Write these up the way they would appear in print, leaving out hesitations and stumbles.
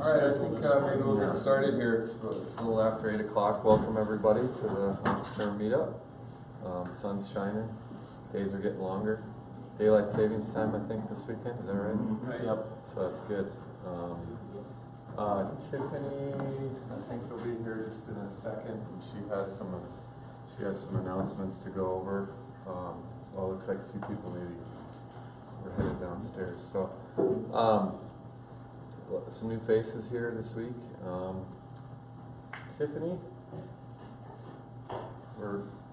Alright, I think maybe we'll get started here. It's a little after 8 o'clock. Welcome everybody to the Entrepreneur Meetup. Sun's shining. Days are getting longer. Daylight savings time, I think, this weekend. Is that right? Right. Yep. So that's good. Tiffany, I think will be here just in a second. She has some announcements to go over. Well, it looks like a few people maybe we're headed downstairs. So, some new faces here this week. Tiffany,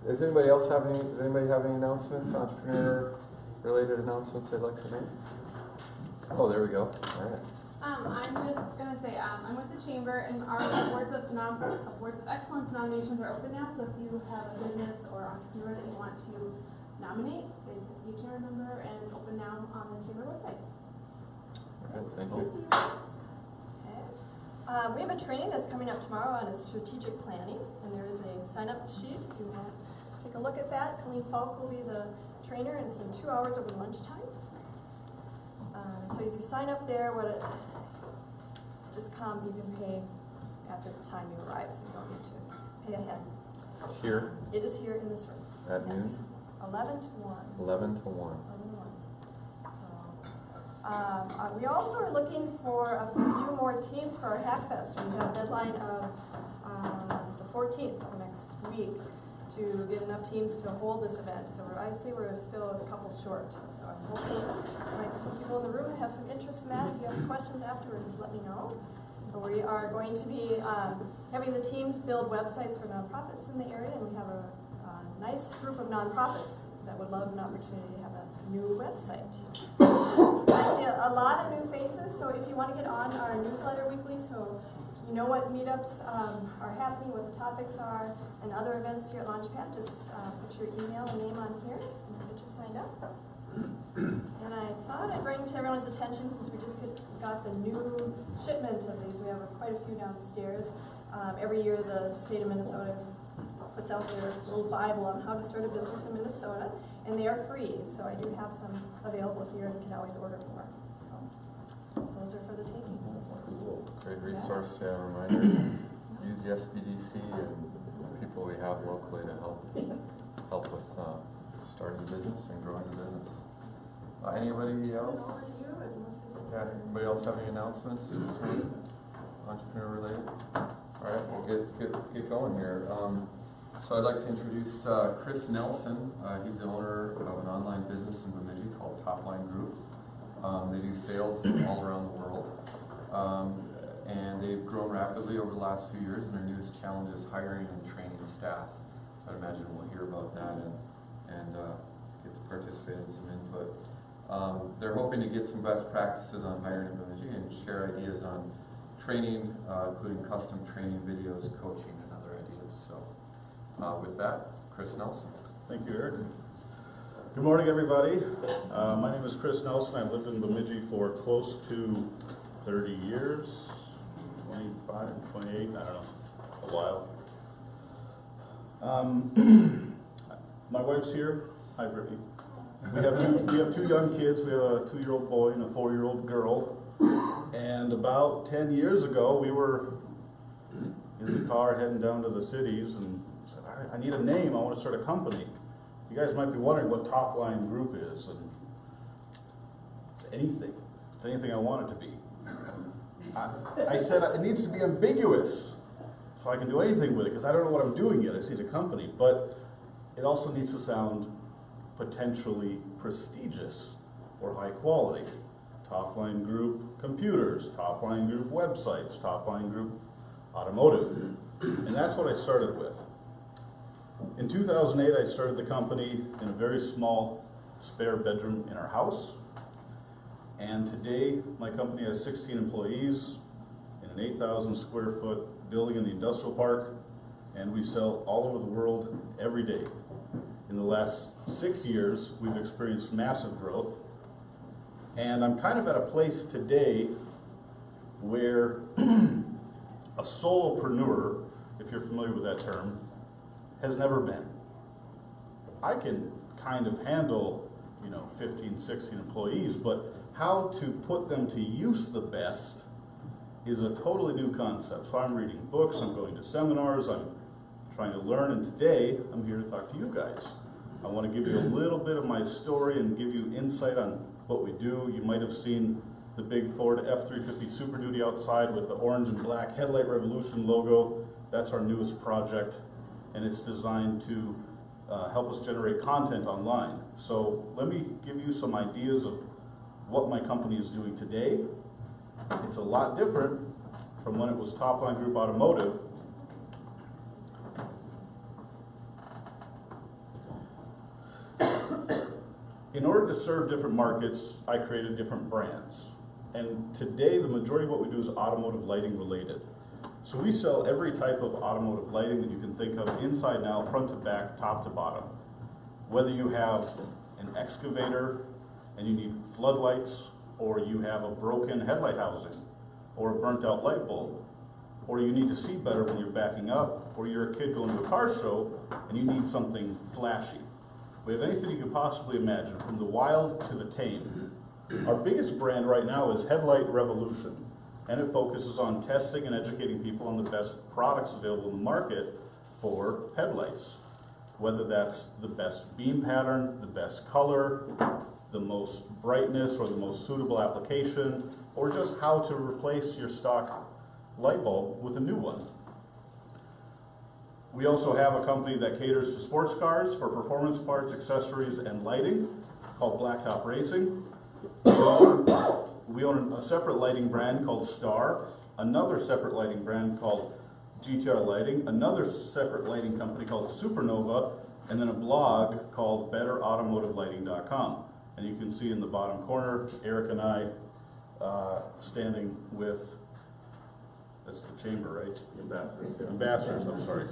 does anybody have any announcements, entrepreneur-related announcements they'd like to make? Oh, there we go. All right. I'm just going to say, I'm with the Chamber, and our Awards of Excellence nominations are open now, so if you have a business or entrepreneur that you want to nominate, please be a Chamber member, and it's open now on the Chamber website. Okay, thank you. Okay. We have a training that's coming up tomorrow on strategic planning, and there is a sign-up sheet if you want to take a look at that. Colleen Falk will be the trainer, and it's in 2 hours over lunchtime. So if you sign up there, just come, you can pay at the time you arrive, so you don't need to pay ahead. It's here? It is here in this room. At yes. noon? 11 to 1. 11 to 1. 11 to 1. So, we also are looking for a few more teams for our Hackfest. We have a deadline of the 14th, so next week, to get enough teams to hold this event. So I say we're still a couple short. So I'm hoping there might be some people in the room that have some interest in that. If you have questions afterwards, let me know. But we are going to be having the teams build websites for nonprofits in the area, and we have a nice group of nonprofits that would love an opportunity to have a new website. I see a lot of new faces, so if you want to get on our newsletter weekly, so you know what meetups are happening, what the topics are, and other events here at Launchpad, just put your email and name on here, and we'll get you signed up. And I thought I'd bring to everyone's attention, since we just got the new shipment of these, we have quite a few downstairs. Every year the state of Minnesota puts out their little Bible on how to start a business in Minnesota, and they are free, so I do have some available here, and you can always order more. So those are for the taking. Cool. Great resource. Yeah, reminder. Use the SBDC and people we have locally to help with starting a business and growing a business. Anybody else? Yeah, anybody else have any announcements this morning? Entrepreneur related? All right, we'll get going here. So I'd like to introduce Chris Nelson. He's the owner of an online business in Bemidji called Topline Group. They do sales all around the world. And they've grown rapidly over the last few years, and their newest challenge is hiring and training staff. So I'd imagine we'll hear about that and get to participate in some input. They're hoping to get some best practices on hiring in Bemidji and share ideas on training, including custom training videos, coaching, and other ideas. So with that, Chris Nelson. Thank you, Eric. Good morning, everybody. My name is Chris Nelson. I've lived in Bemidji for close to 30 years, 25, 28, I don't know, a while. My wife's here. Hi, Brittany. We have two young kids. We have a 2-year-old boy and a 4-year-old girl. And about 10 years ago, we were in the car heading down to the cities and said, I need a name. I want to start a company. You guys might be wondering what Topline Group is, and it's anything. It's anything I want it to be. I said it needs to be ambiguous, so I can do anything with it, because I don't know what I'm doing yet. I see the company, but it also needs to sound potentially prestigious or high quality. Topline Group Computers, Topline Group Websites, Topline Group Automotive, and that's what I started with. In 2008, I started the company in a very small spare bedroom in our house. And today, my company has 16 employees in an 8,000 square foot building in the industrial park, and we sell all over the world every day. In the last 6 years, we've experienced massive growth, and I'm kind of at a place today where a solopreneur, if you're familiar with that term, has never been. I can kind of handle, 15, 16 employees, but how to put them to use the best is a totally new concept. So I'm reading books, I'm going to seminars, I'm trying to learn, and today I'm here to talk to you guys. I want to give you a little bit of my story and give you insight on what we do. You might have seen the big Ford F-350 Super Duty outside with the orange and black Headlight Revolution logo. That's our newest project, and it's designed to help us generate content online. So let me give you some ideas of what my company is doing today. It's a lot different from when it was Topline Group Automotive. In order to serve different markets, I created different brands. And today, the majority of what we do is automotive lighting related. So we sell every type of automotive lighting that you can think of, inside and out, front to back, top to bottom. Whether you have an excavator and you need floodlights, or you have a broken headlight housing, or a burnt out light bulb, or you need to see better when you're backing up, or you're a kid going to a car show and you need something flashy. We have anything you could possibly imagine, from the wild to the tame. Our biggest brand right now is Headlight Revolution, and it focuses on testing and educating people on the best products available in the market for headlights. Whether that's the best beam pattern, the best color, the most brightness, or the most suitable application, or just how to replace your stock light bulb with a new one. We also have a company that caters to sports cars for performance parts, accessories, and lighting, called Blacktop Racing. We own a separate lighting brand called Star, another separate lighting brand called GTR Lighting, another separate lighting company called Supernova, and then a blog called BetterAutomotiveLighting.com. And you can see in the bottom corner, Eric and I standing with, that's the chamber, right? Ambassadors, I'm sorry.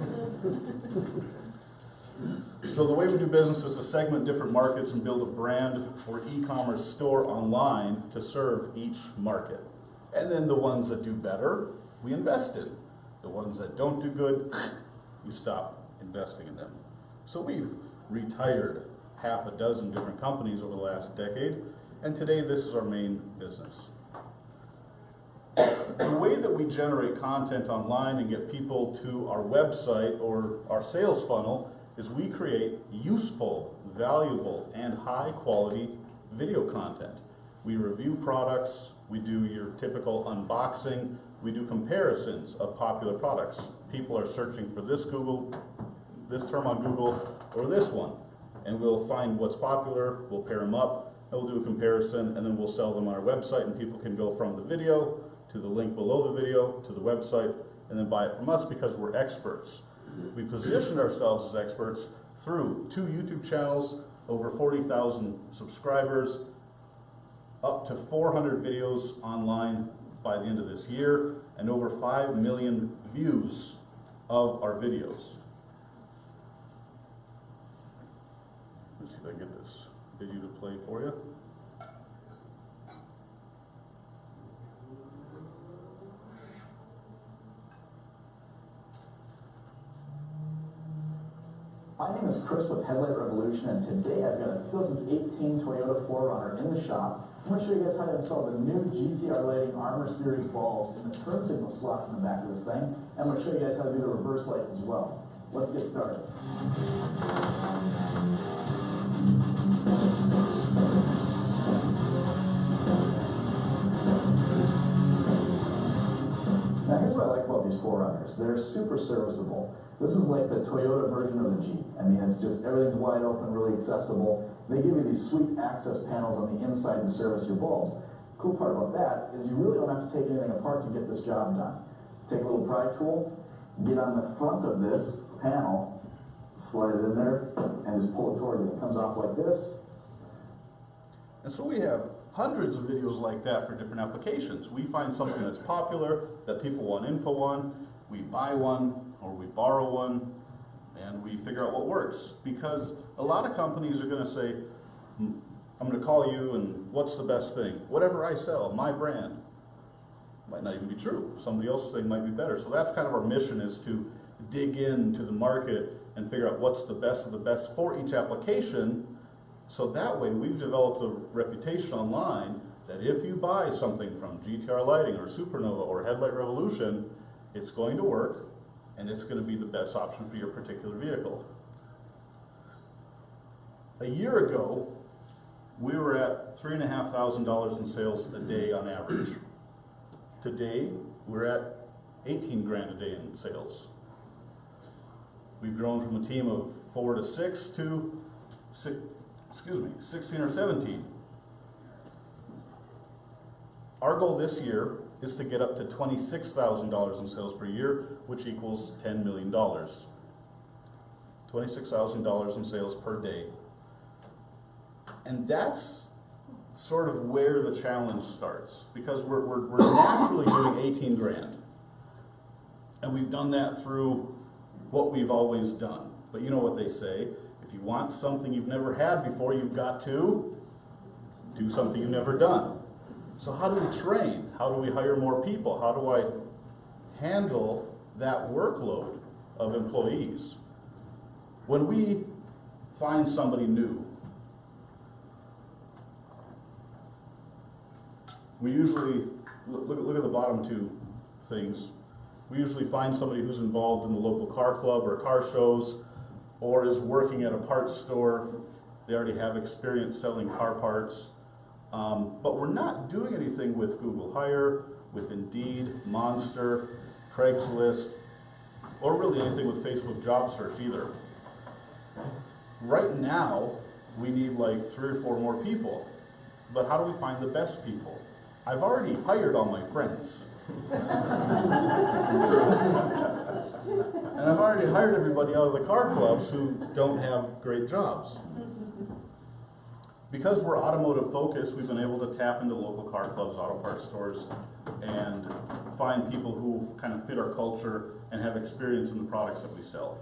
So the way we do business is to segment different markets and build a brand or e-commerce store online to serve each market. And then the ones that do better, we invest in. The ones that don't do good, we stop investing in them. So we've retired half a dozen different companies over the last decade, and today this is our main business. The way that we generate content online and get people to our website or our sales funnel is we create useful, valuable, and high quality video content. We review products, we do your typical unboxing, we do comparisons of popular products. People are searching for this term on Google, or this one, and we'll find what's popular, we'll pair them up, and we'll do a comparison, and then we'll sell them on our website, and people can go from the video to the link below the video to the website, and then buy it from us because we're experts. We position ourselves as experts through 2 YouTube channels, over 40,000 subscribers, up to 400 videos online by the end of this year, and over 5 million views of our videos. Let's see if I can get this video to play for you. My name is Chris with Headlight Revolution, and today I've got a 2018 Toyota 4Runner in the shop. I'm going to show you guys how to install the new GTR Lighting Armor Series bulbs in the turn signal slots in the back of this thing. And I'm going to show you guys how to do the reverse lights as well. Let's get started. Now here's what I like about these 4Runners. They're super serviceable. This is like the Toyota version of the Jeep. I mean, it's just, everything's wide open, really accessible. They give you these sweet access panels on the inside to service your bulbs. Cool part about that is you really don't have to take anything apart to get this job done. Take a little pry tool, get on the front of this panel, slide it in there, and just pull it toward you. It comes off like this. And so we have hundreds of videos like that for different applications. We find something that's popular, that people want info on, we buy one, or we borrow one, and we figure out what works. Because a lot of companies are going to say, I'm going to call you and what's the best thing? Whatever I sell, my brand. Might not even be true. Somebody else's thing might be better. So that's kind of our mission, is to dig into the market and figure out what's the best of the best for each application. So that way we've developed a reputation online that if you buy something from GTR Lighting or Supernova or Headlight Revolution, it's going to work and it's going to be the best option for your particular vehicle. A year ago, we were at $3,500 in sales a day on average. Today, we're at 18 grand a day in sales. We've grown from a team of 4 to 6 to 16 or 17. Our goal this year is to get up to $26,000 in sales per year, which equals $10 million. $26,000 in sales per day. And that's sort of where the challenge starts, because we're naturally doing 18 grand. And we've done that through what we've always done. But you know what they say, if you want something you've never had before, you've got to do something you've never done. So how do we train? How do we hire more people? How do I handle that workload of employees? When we find somebody new, we usually, look at the bottom two things. We usually find somebody who's involved in the local car club or car shows, or is working at a parts store. They already have experience selling car parts. But we're not doing anything with Google Hire, with Indeed, Monster, Craigslist, or really anything with Facebook job search either. Right now, we need like 3 or 4 more people. But how do we find the best people? I've already hired all my friends. And I've already hired everybody out of the car clubs who don't have great jobs. Because we're automotive focused, we've been able to tap into local car clubs, auto parts stores, and find people who kind of fit our culture and have experience in the products that we sell.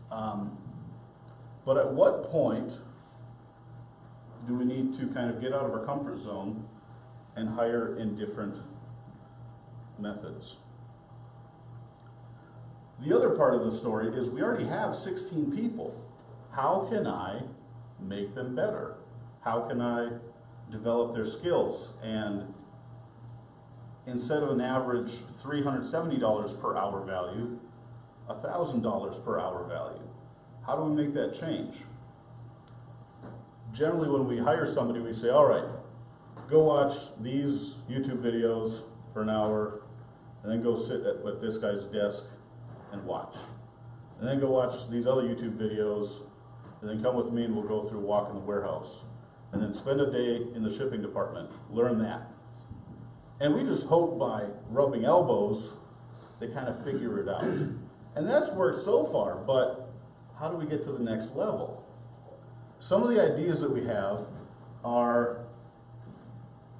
But at what point do we need to kind of get out of our comfort zone and hire in different methods? The other part of the story is we already have 16 people. How can I make them better? How can I develop their skills? And instead of an average $370 per hour value, $1,000 per hour value. How do we make that change? Generally, when we hire somebody, we say, all right, go watch these YouTube videos for an hour, and then go sit at this guy's desk and watch. And then go watch these other YouTube videos, and then come with me and we'll go through a walk in the warehouse. And then spend a day in the shipping department, learn that. And we just hope by rubbing elbows, they kind of figure it out. And that's worked so far, but how do we get to the next level? Some of the ideas that we have are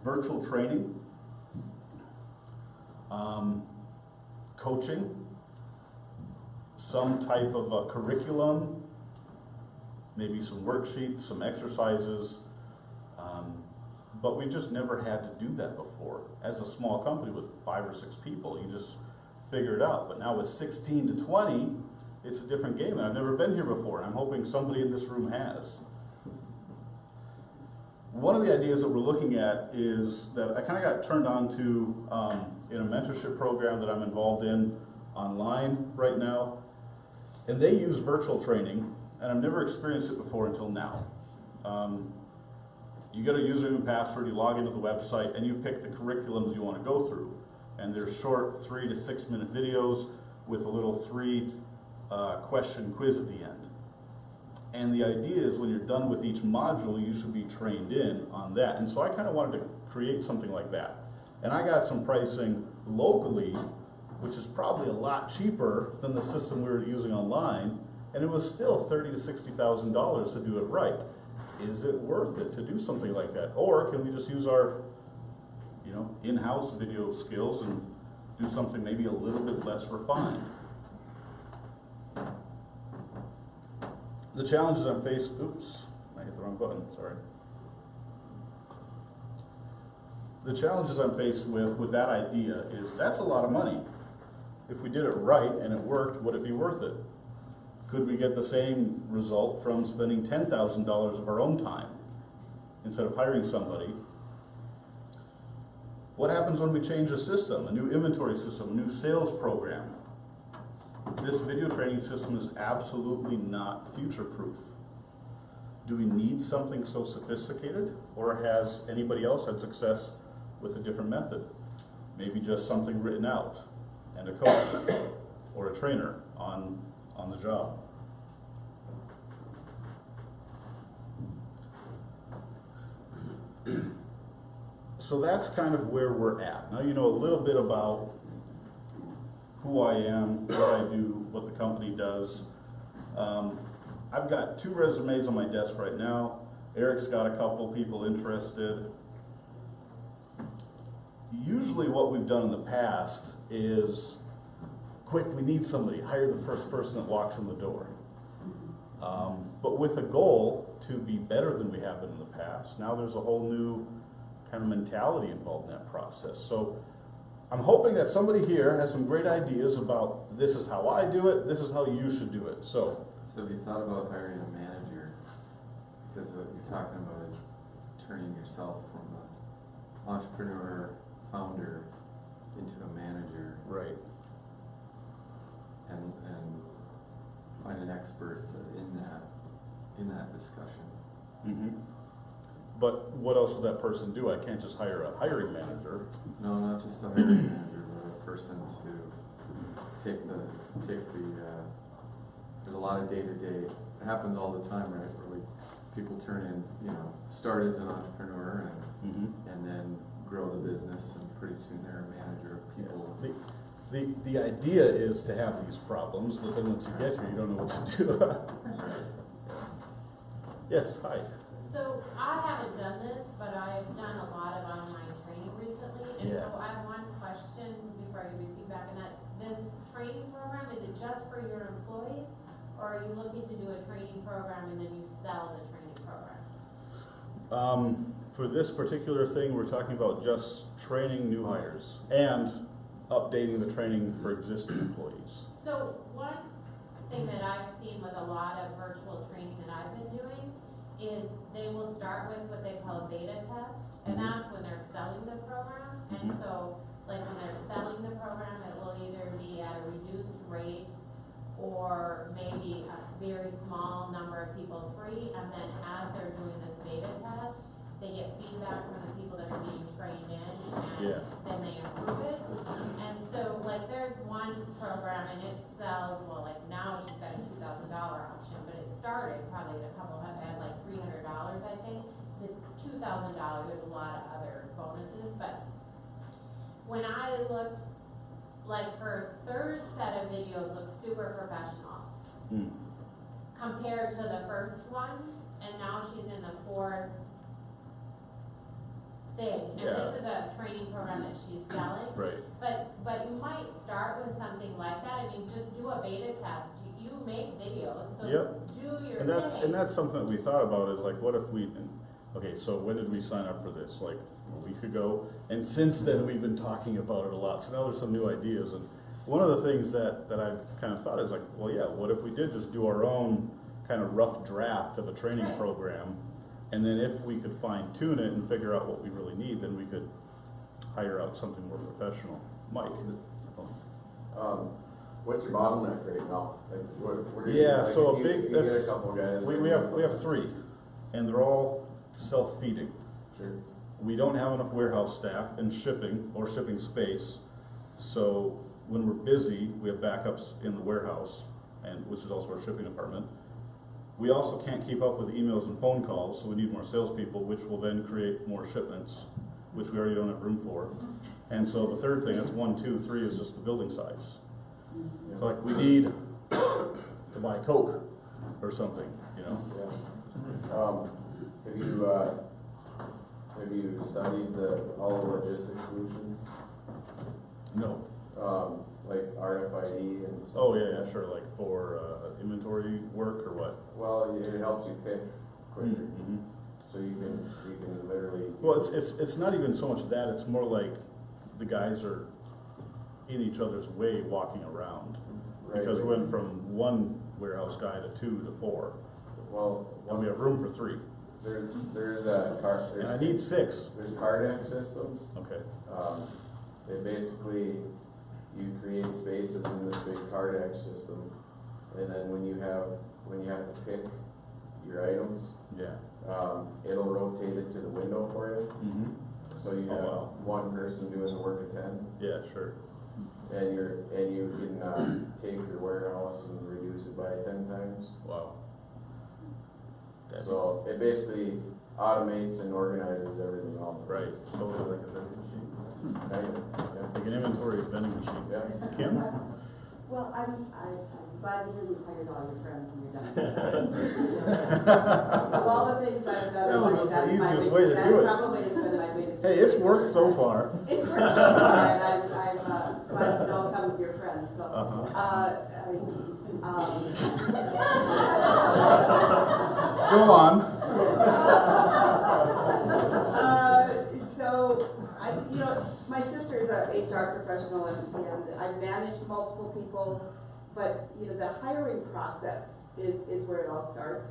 virtual training, coaching, some type of a curriculum, maybe some worksheets, some exercises, but we just never had to do that before. As a small company with 5 or 6 people, you just figure it out. But now with 16 to 20, it's a different game, and I've never been here before, and I'm hoping somebody in this room has. One of the ideas that we're looking at is that I kind of got turned on to in a mentorship program that I'm involved in online right now, and they use virtual training, and I've never experienced it before until now. You get a username and password, you log into the website, and you pick the curriculums you want to go through. And they're short 3 to 6 minute videos with a little 3 question quiz at the end. And the idea is when you're done with each module, you should be trained in on that. And so I kind of wanted to create something like that. And I got some pricing locally, which is probably a lot cheaper than the system we were using online, and it was still $30,000 to $60,000 to do it right. Is it worth it to do something like that? Or can we just use our, in-house video skills and do something maybe a little bit less refined? The challenges I'm faced, oops, I hit the wrong button, sorry. The challenges I'm faced with that idea is that's a lot of money. If we did it right and it worked, would it be worth it? Could we get the same result from spending $10,000 of our own time instead of hiring somebody What happens when we change a system, a new inventory system, a new sales program? This video training system is absolutely not future-proof. Do we need something so sophisticated, or has anybody else had success with a different method? Maybe just something written out and a coach or a trainer on the job. So that's kind of where we're at. Now you know a little bit about who I am, what I do, what the company does. I've got 2 resumes on my desk right now. Eric's got a couple people interested. Usually what we've done in the past is, quick, we need somebody, hire the first person that walks in the door. But with a goal to be better than we have been in the past, now there's a whole new kind of mentality involved in that process. So I'm hoping that somebody here has some great ideas about, this is how I do it, this is how you should do it. So have you thought about hiring a manager? Because what you're talking about is turning yourself from an entrepreneur, founder, into a manager. right. And find an expert in that discussion. Mm-hmm. But what else would that person do? I can't just hire a hiring manager. No, not just a hiring manager, but a person to take the there's a lot of day-to-day, it happens all the time, right, where people turn in, start as an entrepreneur and then grow the business, and pretty soon they're a manager of people. The idea is to have these problems, but then once you get here, you don't know what to do. Yes, hi. So I haven't done this, but I've done a lot of online training recently, and Yeah. so I have one question before I give you feedback, and that's, this training program, is it just for your employees, or are you looking to do a training program and then you sell the training program? For this particular thing, we're talking about just training new hires and updating the training for existing employees. So one thing that I've seen with a lot of virtual training that I've been doing is they will start with what they call a beta test, and that's when they're selling the program. And so, like when they're selling the program, it will either be at a reduced rate or maybe a very small number of people free, and then as they're doing this beta test, they get feedback from the people that are being trained in, and then they improve it. And so, like, there's one program, and it sells, well, like, now she's got a $2,000 option, but it started probably at like $300, I think. The $2,000, there's a lot of other bonuses, but when I looked, like, her 3rd set of videos looked super professional compared to the first one, and now she's in the 4th thing, and this is a training program that she's selling. Right. But you might start with something like that. I mean, just do a beta test. You make videos, so do your thing. And that's something that we thought about, is like, what if we, okay, so when did we sign up for this? Like a week ago, and since then we've been talking about it a lot. So now there's some new ideas, and one of the things that I've kind of thought is like, well, yeah, what if we did just do our own kind of rough draft of a training program, and then if we could fine tune it and figure out what we really need, then we could hire out something more professional. Mike. What's your bottleneck right now? Like, where So if you get a couple guys. We have 3, and they're all self-feeding. Sure. We don't have enough warehouse staff and shipping or shipping space, so when we're busy, we have backups in the warehouse, and which is also our shipping department. We also can't keep up with emails and phone calls, so we need more salespeople, which will then create more shipments, which we already don't have room for. And so the third thing, that's 1, 2, 3, is just the building size. So like, we need to buy Coke or something, Yeah. Have you studied all the logistics solutions? No. Like RFID and stuff? Oh yeah, sure. Like for inventory work or what? Well, it helps you pick quicker, so you can literally. Well, it's not even so much that. It's more like the guys are in each other's way walking around, because we went from 1 warehouse guy to 2 to 4. Well, and we have room for 3. There's a car, And I need 6. there's cardex systems. Okay. They basically, you create spaces in this big cardex system, and then when you have to pick your items, Yeah. it'll rotate it to the window for you. Mm-hmm. So you Oh, have wow. one person doing the work of 10, Yeah, sure. and you can take your warehouse and reduce it by 10 times. Wow. That'd So it basically automates and organizes everything all. be- Right. Totally like a vending machine. Kind of, Like an inventory vending machine. yeah. Kim? Well, I'm glad to hear you hired all your friends and you're done. Of all the things I've done, That was in just life, the that's my easiest way to biggest- do it. That probably has been my biggest. Hey, it's worked so far. It's worked so far, and I'm glad to know some of your friends, so. Go on. So, my sister's a HR professional and I've managed multiple people, but, the hiring process is where it all starts.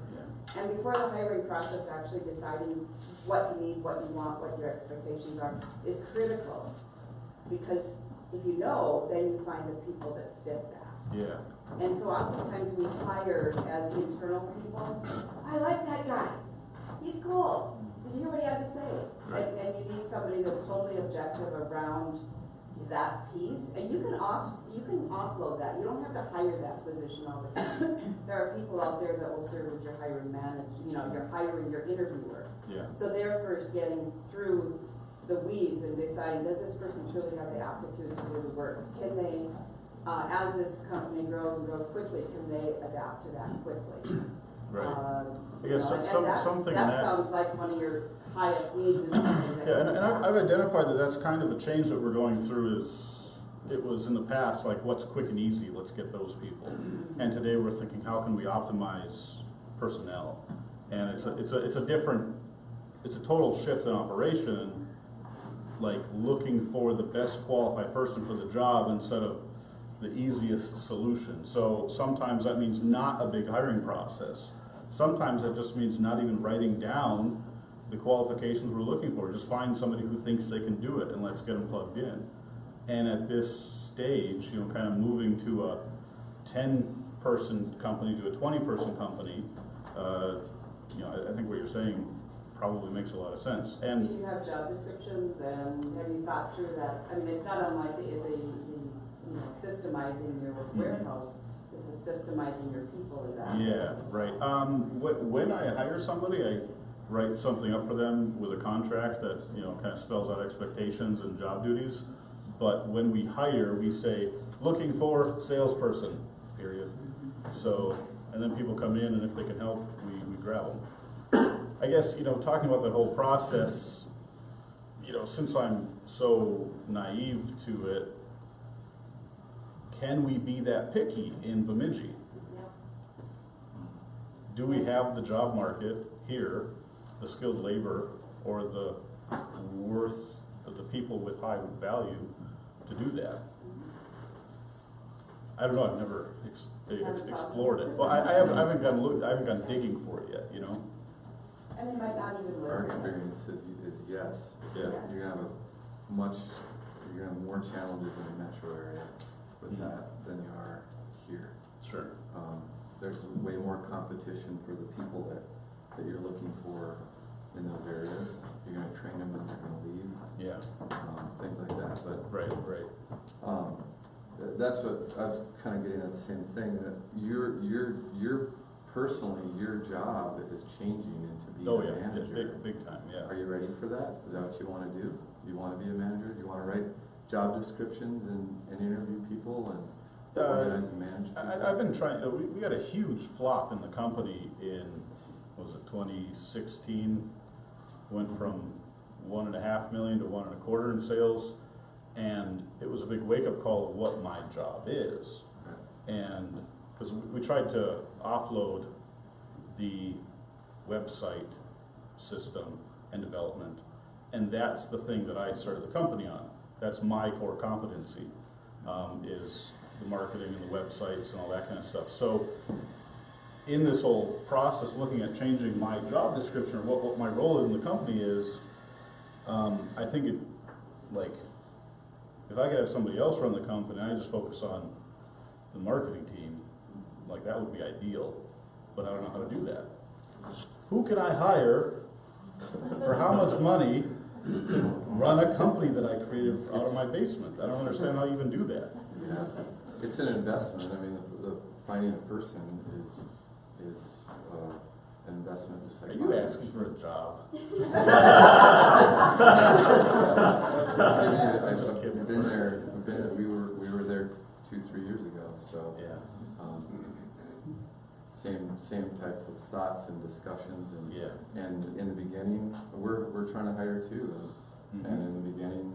And before the hiring process, actually deciding what you need, what you want, what your expectations are, is critical. Because if you know, then you find the people that fit that. Yeah. And so oftentimes we hire as internal people, I like that guy, he's cool, did you hear what he had to say? Right. And you need somebody that's totally objective around that piece, and you can offload that, you don't have to hire that position all the time. There are people out there that will serve as your hiring manager, your interviewer. Yeah. So they're first getting through the weeds and deciding, does this person truly have the aptitude to do the work? Can they, as this company grows and grows quickly, can they adapt to that quickly? Right. I You guess know, and something that that. sounds like one of your highest needs. Is something that Yeah, and I've identified that that's kind of the change that we're going through. It was in the past, like, what's quick and easy, let's get those people. And today we're thinking, how can we optimize personnel? And it's a total shift in operation, like looking for the best qualified person for the job instead of the easiest solution. So sometimes that means not a big hiring process. Sometimes that just means not even writing down the qualifications we're looking for. Just find somebody who thinks they can do it and let's get them plugged in. And at this stage, kind of moving to a 10-person company to a 20-person company, I think what you're saying probably makes a lot of sense. And do you have job descriptions and have you thought through that? I mean, it's not unlike the systemizing your warehouse. This is systemizing your people as assets. yeah, right. When I hire somebody, I write something up for them with a contract that kind of spells out expectations and job duties. But when we hire, we say looking for salesperson. Period. So, and then people come in, and if they can help, we grab them. I guess talking about that whole process. Since I'm so naive to it, can we be that picky in Bemidji? Yeah. Do we have the job market here, the skilled labor, or the worth of the people with high value to do that? I don't know. I've never explored it. Well, I haven't gone digging for it yet. And they might not even Our live there. experience is yes. Yeah. You're gonna have more challenges in the metro area with that than you are here. Sure. There's way more competition for the people that you're looking for in those areas. You're gonna train them and they're gonna leave. Yeah. Things like that, but Right. that's what I was kind of getting at the same thing, that you're personally, your job is changing into being Oh a yeah. manager. Big time. Yeah. Are you ready for that? Is that what you want to do? You want to be a manager? You want to write job descriptions and interview people and organize and manage people? I've been trying. We had a huge flop in the company in, what was it, 2016? Went from $1.5 million to $1.25 million in sales, and it was a big wake-up call of what my job is. And because we tried to offload the website system and development, and that's the thing that I started the company on. That's my core competency, is the marketing and the websites and all that kind of stuff. So in this whole process, looking at changing my job description or what my role in the company is, I think it, like, if I could have somebody else run the company, and I just focus on the marketing team, like that would be ideal, but I don't know how to do that. Who can I hire for how much money to run a company that I created out of my basement? I don't understand how you even do that. Yeah, it's an investment. I mean, the finding a person is an investment. Just like Are you asking for a job? I'm just kidding. We've been there. We were there 2-3 years ago. So Yeah. Same type of thoughts and discussions, and Yeah. and in the beginning, we're trying to hire too, and in the beginning,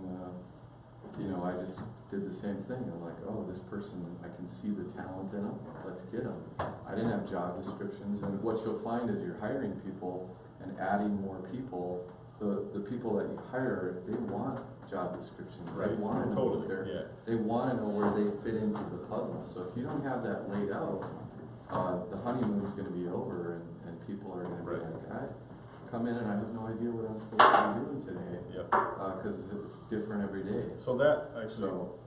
I just did the same thing. I'm like, oh, this person, I can see the talent in them. Let's get them. I didn't have job descriptions, and what you'll find is you're hiring people and adding more people. The people that you hire, they want job descriptions. They want to know Totally. where Yeah. they want to know where they fit into the puzzle. So if you don't have that laid out, the honeymoon's going to be over, and people are going to be like, I come in and I have no idea what I'm supposed to be doing today. Yep. Because it's different every day. So that actually, So,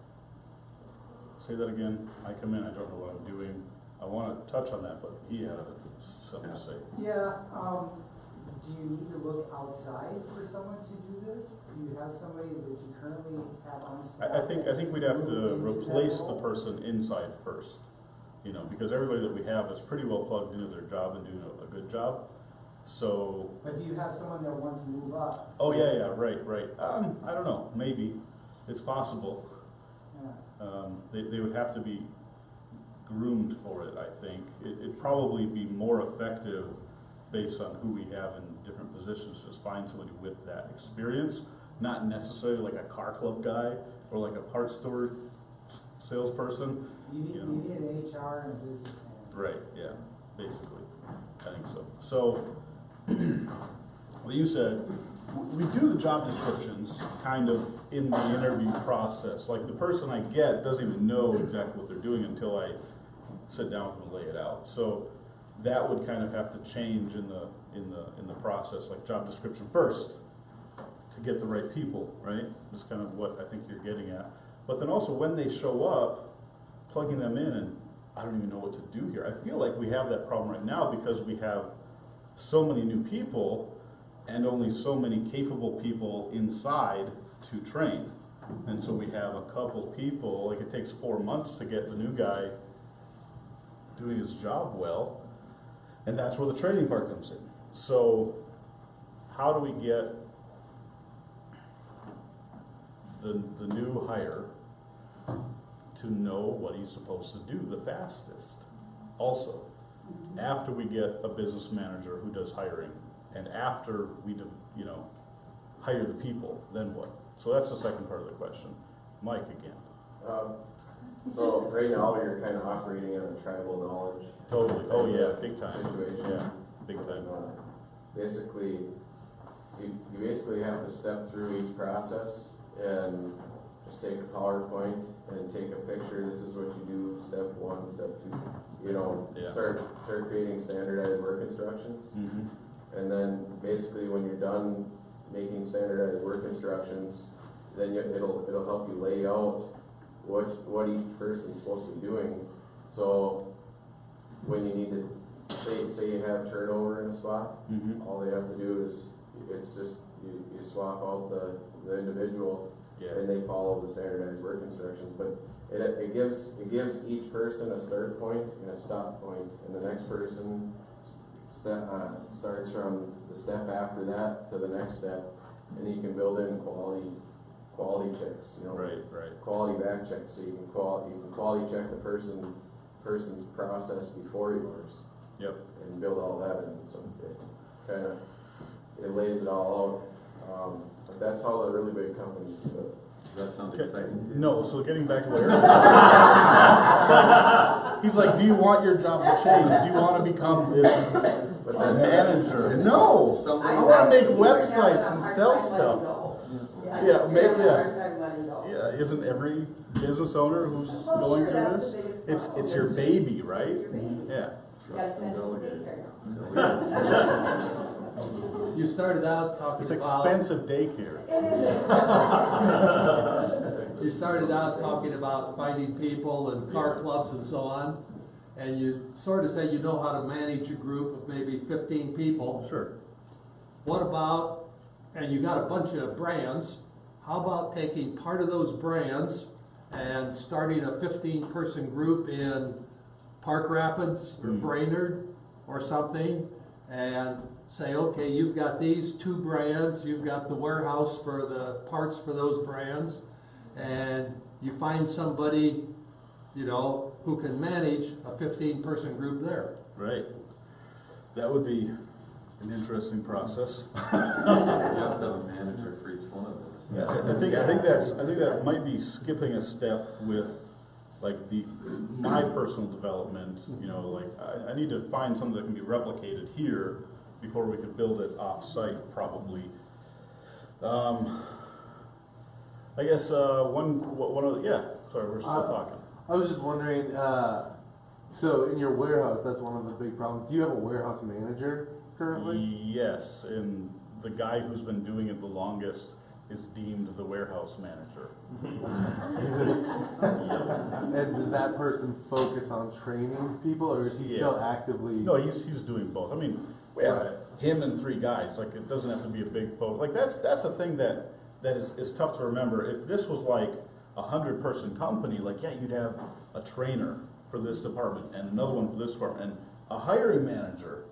say that again. I come in, I don't know what I'm doing. I want to touch on that, but he had something to say. Yeah, do you need to look outside for someone to do this? Do you have somebody that you currently have on staff? I think we'd have to Move into replace that the role? person inside first, because everybody that we have is pretty well plugged into their job and doing a good job. So, But do you have someone that wants to move up? oh yeah, right. I don't know, maybe, it's possible. Yeah. They would have to be groomed for it, I think. It'd probably be more effective based on who we have in different positions, just find somebody with that experience, not necessarily like a car club guy or like a parts store salesperson. You need an HR and a business manager. Right, yeah, basically, I think so. So, well, you said, we do the job descriptions kind of in the interview process. Like the person I get doesn't even know exactly what they're doing until I sit down with them and lay it out. So that would kind of have to change in the process, like job description first, to get the right people, right? That's kind of what I think you're getting at. But then also when they show up, plugging them in, and I don't even know what to do here. I feel like we have that problem right now because we have so many new people and only so many capable people inside to train. And so we have a couple people, like it takes 4 months to get the new guy doing his job well, and that's where the training part comes in. So how do we get the new hire to know what he's supposed to do the fastest? Also, after we get a business manager who does hiring, and after we hire the people, then what? So that's the second part of the question. Mike again. So right now you're kind of operating in a tribal knowledge. Totally. Oh yeah, big time. Situation. Yeah, big time. Basically, you basically have to step through each process and just take a PowerPoint and take a picture. This is what you do, step 1, step 2. Yeah. Start creating standardized work instructions. Mm-hmm. And then basically when you're done making standardized work instructions, then it'll help you lay out what each person's supposed to be doing. So when you need to say you have turnover in a spot, Mm-hmm. all they have to do is it's just you swap out the individual Yeah. and they follow the standardized work instructions. But it gives each person a start point and a stop point, and the next person starts from the step after that to the next step, and you can build in quality checks, Right. quality back checks, so you can quality check the person's process before yours. Yep. And build all that in, so it lays it all out. But that's how the really big companies do it. does that sound Okay. exciting to you? No, so getting back to where he's like, do you want your job to change? Do you want to become this But then manager? It's No, somebody- I want to make websites and sell stuff. Yeah, maybe, yeah, isn't every business owner who's going through this? It's your baby, right? Yeah, Gotta Trust and send it to delegate. daycare. You started out talking It's about. expensive daycare. It is expensive. You started out talking about finding people and car clubs and so on, and you sort of say you know how to manage a group of maybe 15 people. Sure. What about, and you got a bunch of brands, how about taking part of those brands and starting a 15-person group in Park Rapids or Brainerd or something, and say, okay, you've got these 2 brands, you've got the warehouse for the parts for those brands, and you find somebody, you know, who can manage a 15-person group there. Right. That would be an interesting process. You have to have a manager for each one of those. Yeah, I think that might be skipping a step with like my personal development. You know, like I need to find something that can be replicated here before we could build it off-site, probably. I guess one of the, yeah. Sorry, we're still talking. I was just wondering, so in your warehouse, that's one of the big problems. Do you have a warehouse manager currently? Yes, and the guy who's been doing it the longest is deemed the warehouse manager. And does that person focus on training people, or is he still actively? No, he's doing both. I mean, we have him and 3 guys. Like, it doesn't have to be a big focus. Like, that's the thing that is tough to remember. If this was like a 100-person company, like, yeah, you'd have a trainer for this department and another one for this department and a hiring manager.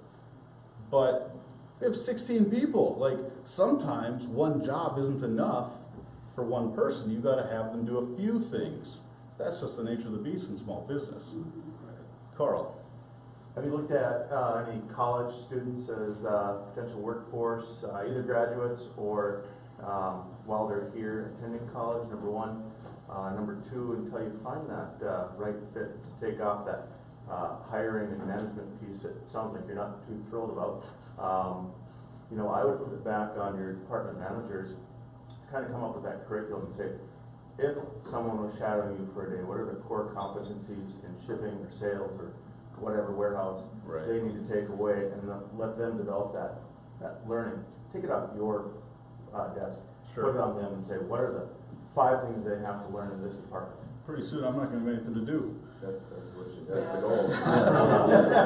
But we have 16 people. Like, sometimes one job isn't enough for one person. You got to have them do a few things. That's just the nature of the beast in small business. Carl. Have you looked at any college students as potential workforce, either graduates or while they're here attending college, number one? Number two, until you find that right fit to take off that hiring and management piece, it sounds like you're not too thrilled about. You know, I would put it back on your department managers to kind of come up with that curriculum and say, if someone was shadowing you for a day, what are the core competencies in shipping or sales or whatever warehouse they need to take away, and let them develop that learning. Take it off your desk, put it on them and say, what are the 5 things they have to learn in this department? Pretty soon I'm not going to have anything to do. That's the goal.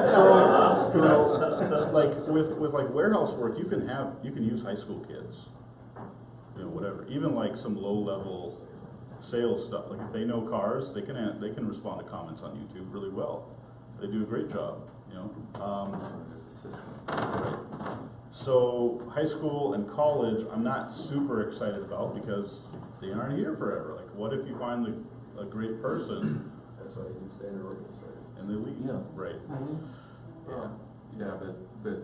So, you know, like with like warehouse work, you can use high school kids, you know, whatever. Even like some low level sales stuff. Like if they know cars, they can respond to comments on YouTube really well. They do a great job, you know. Right. So high school and college, I'm not super excited about because they aren't here forever. Like, what if you find a great person? That's why you do standard work instruction. And they leave. Yeah. Right. Yeah, but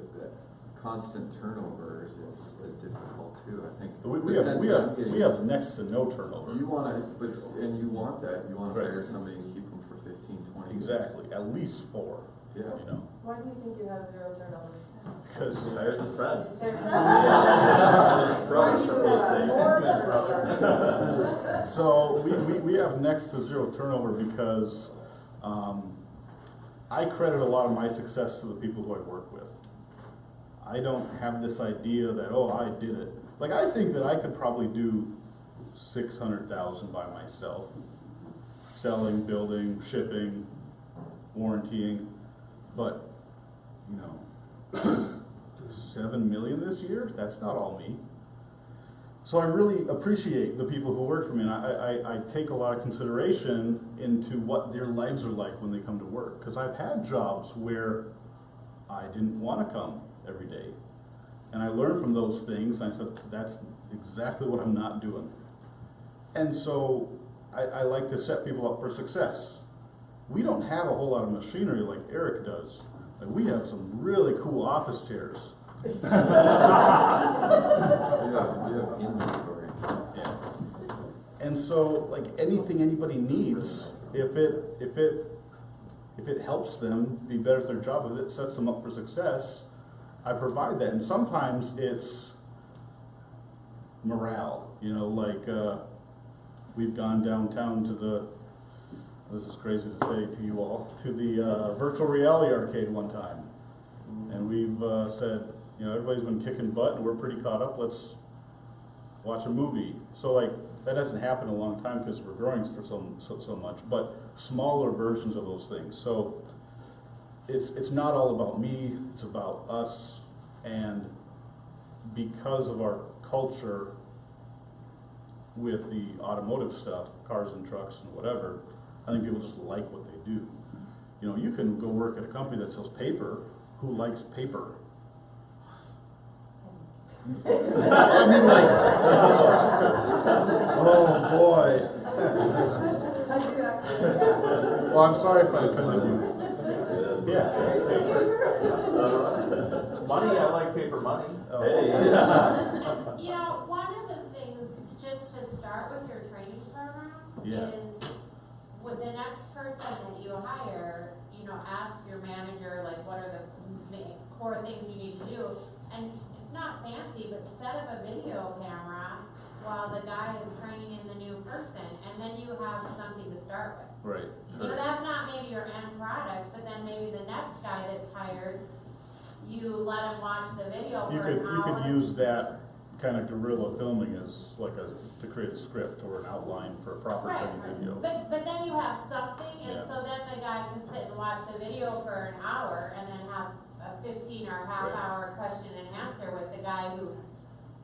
constant turnover is difficult too. I think We have next to no turnover. You want to, and you want that. You want to hire somebody and keep them for 15, 20 years. Exactly, at least 4. Yeah. You know, Why do you think you have 0 turnover? because Hires his friends. so we have next to 0 turnover because I credit a lot of my success to the people who I work with. I don't have this idea that, oh, I did it. Like, I think that I could probably do 600,000 by myself, selling, building, shipping, warrantying, but, you know, 7 million this year, that's not all me. So I really appreciate the people who work for me, and I take a lot of consideration into what their lives are like when they come to work, because I've had jobs where I didn't want to come every day. And I learned from those things, and I said, that's exactly what I'm not doing. And so I like to set people up for success. We don't have a whole lot of machinery like Eric does. Like, we have some really cool office chairs. You have inventory. Yeah. And so, like, anything anybody needs, if it helps them be better at their job, if it sets them up for success, I provide that. And sometimes it's morale, you know, like we've gone downtown to the this is crazy to say to you all, to the virtual reality arcade one time. And we've said, you know, everybody's been kicking butt and we're pretty caught up, let's watch a movie. So like, that hasn't happened in a long time because we're growing for so much, but smaller versions of those things. So it's not all about me, it's about us, and because of our culture with the automotive stuff, cars and trucks and whatever, I think people just like what they do. You know, you can go work at a company that sells paper. Who likes paper? I mean, like, oh boy. Well, I'm sorry if I offended you. Yeah. Money, I like paper money. Oh. You know, one of the things, just to start with your training program, Yeah. is with the next person that you hire, you know, ask your manager, like, what are the core things you need to do? And it's not fancy, but set up a video camera while the guy is training in the new person, and then you have something to start with. Right, You know, sure. that's not maybe your end product, but then maybe the next guy that's hired, you let him watch the video You for an could hour. use that kind of guerrilla filming as like to create a script or an outline for a proper Right, training video. but then you have something, and Yeah. so then the guy can sit and watch the video for an hour, and then have a 15 or half Right. hour question and answer with the guy who,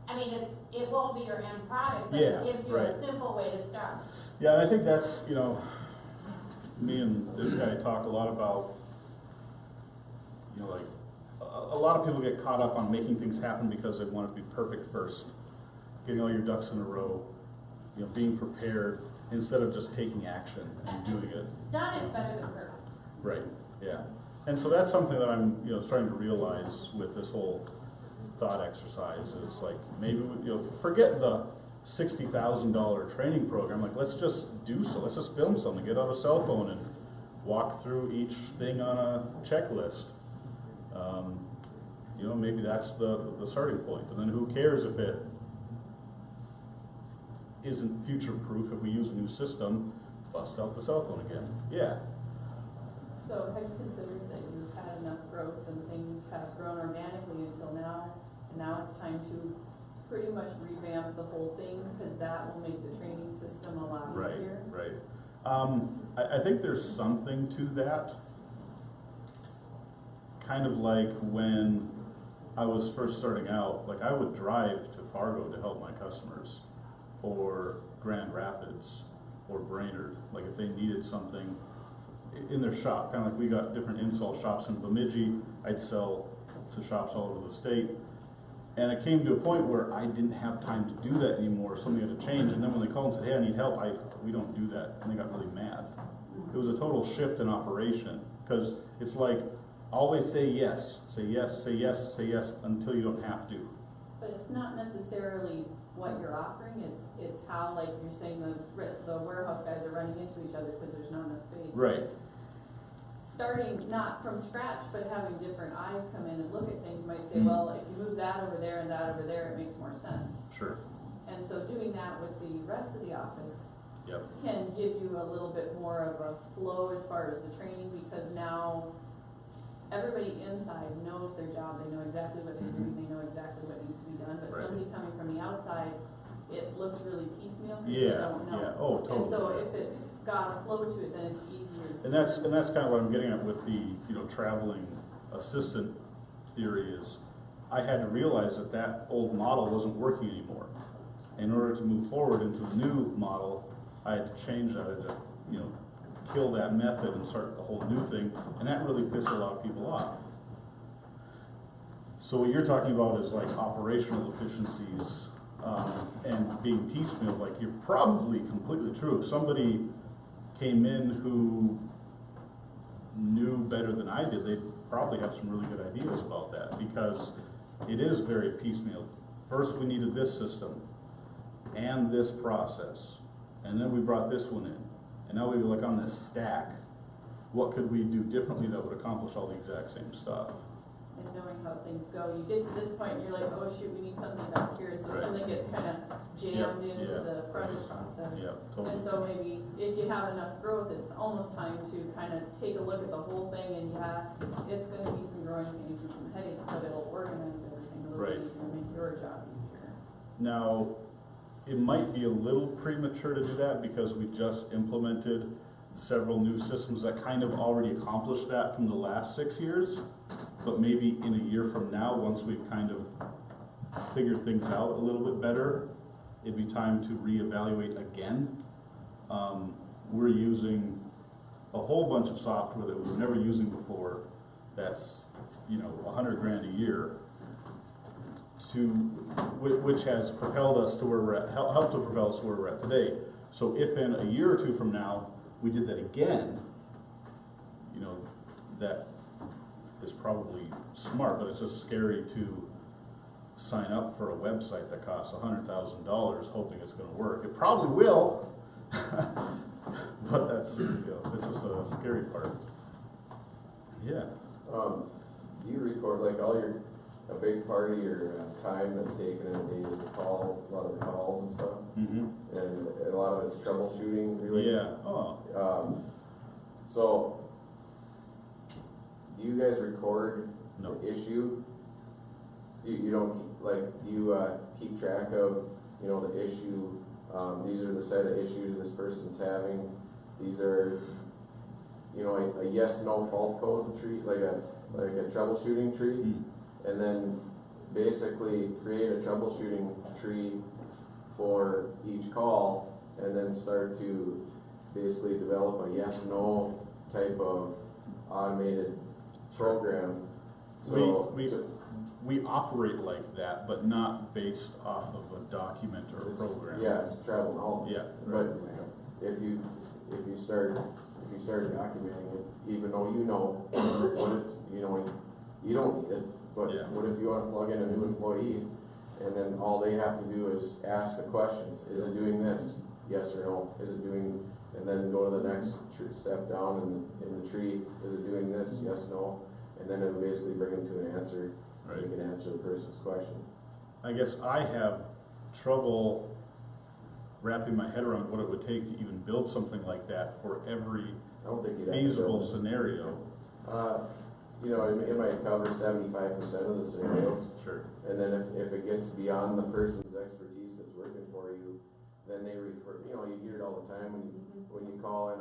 I mean, it won't be your end product, but Yeah, it gives you right. a simple way to start. Yeah, and I think that's, you know, me and this guy talk a lot about, you know, like, a lot of people get caught up on making things happen because they want it to be perfect first. Getting all your ducks in a row, you know, being prepared instead of just taking action and doing it. Done is better than perfect. Right, yeah. And so that's something that I'm, you know, starting to realize with this whole thought exercise is like, maybe, you know, forget the $60,000 training program. Like, let's just do so. Let's just film something, get out a cell phone and walk through each thing on a checklist. You know, maybe that's the starting point. And then who cares if it isn't future-proof if we use a new system, bust out the cell phone again. Yeah. So have you considered that you've had enough growth and things have grown organically until now, and now it's time to pretty much revamp the whole thing, because that will make the training system a lot Right, easier? right. I think there's something to that. Kind of like when I was first starting out, like I would drive to Fargo to help my customers, or Grand Rapids, or Brainerd, like if they needed something in their shop, kind of like we got different install shops in Bemidji, I'd sell to shops all over the state. And it came to a point where I didn't have time to do that anymore, something had to change, and then when they called and said, hey, I need help, we don't do that, and they got really mad. It was a total shift in operation, because it's like, always say yes, say yes, say yes, say yes, until you don't have to. But it's not necessarily what you're offering, it's how, like you're saying, the warehouse guys are running into each other because there's not enough space. Right. Starting not from scratch, but having different eyes come in and look at things might say, Mhm. well, if you move that over there and that over there, it makes more sense. Sure. And so doing that with the rest of the office Yep. can give you a little bit more of a flow as far as the training, because now everybody inside knows their job, they know exactly what they're doing, they know exactly what needs to be done, but Right. somebody coming from the outside, it looks really piecemeal because they Yeah, don't know. yeah, oh, totally. And so if it's got a flow to it, then it's easier. And that's kind of what I'm getting at with the, you know, traveling assistant theory is, I had to realize that that old model wasn't working anymore. In order to move forward into the new model, I had to change that, I had to, you know, kill that method and start a whole new thing, and that really pissed a lot of people off. So what you're talking about is like operational efficiencies, and being piecemeal, like you're probably completely true. If somebody came in who knew better than I did, they'd probably have some really good ideas about that, because it is very piecemeal. First we needed this system and this process, and then we brought this one in, and now we were like on this stack. What could we do differently that would accomplish all the exact same stuff? and knowing how things go. You get to this point and you're like, oh shoot, we need something back here, so Right. something gets kind of jammed into yeah. the project process. Yeah, totally. And so maybe if you have enough growth, it's almost time to kind of take a look at the whole thing, and yeah, it's gonna be some growing pains and some headaches, but it'll organize everything a little Right. bit easier and make your job easier. Now, it might be a little premature to do that because we just implemented several new systems that kind of already accomplished that from the last 6 years. But maybe in a year from now, once we've kind of figured things out a little bit better, it'd be time to reevaluate again. We're using a whole bunch of software that we were never using before. That's, you know, $100 grand a year, which has propelled us to where we're at, helped to propel us to where we're at today. So if in a year or two from now we did that again, you know, that is probably smart, but it's just scary to sign up for a website that costs $100,000 hoping it's going to work. It probably will, but that's, you know, this is a scary part. Yeah. Do you record like a big part of your time that's taken in a day is a lot of the calls and stuff, Mm-hmm. and a lot of it's troubleshooting really? Yeah. Oh. So, do you guys record No. the issue? You don't, like, you keep track of, you know, the issue, these are the set of issues this person's having, these are, you know, a yes/no fault code tree, like a troubleshooting tree, and then basically create a troubleshooting tree for each call, and then start to basically develop a yes/no type of automated program. So, We operate like that, but not based off of a document or a program. yeah, it's travel knowledge. Yeah. But if you start documenting it, even though you know what it's, you know, you don't need it, but Yeah. what if you want to plug in a new employee, and then all they have to do is ask the questions: is it doing this? Yes or no? Is it doing? And then go to the next step down in the tree: is it doing this? Yes, no? And then it'll basically bring them to an answer. Right. You can answer the person's question. I guess I have trouble wrapping my head around what it would take to even build something like that for every I don't think you'd have to feasible build it. scenario. You know, it might cover 75% of the scenarios. Sure. And then if it gets beyond the person's expertise that's working for you, then they refer, you know, you hear it all the time when you call in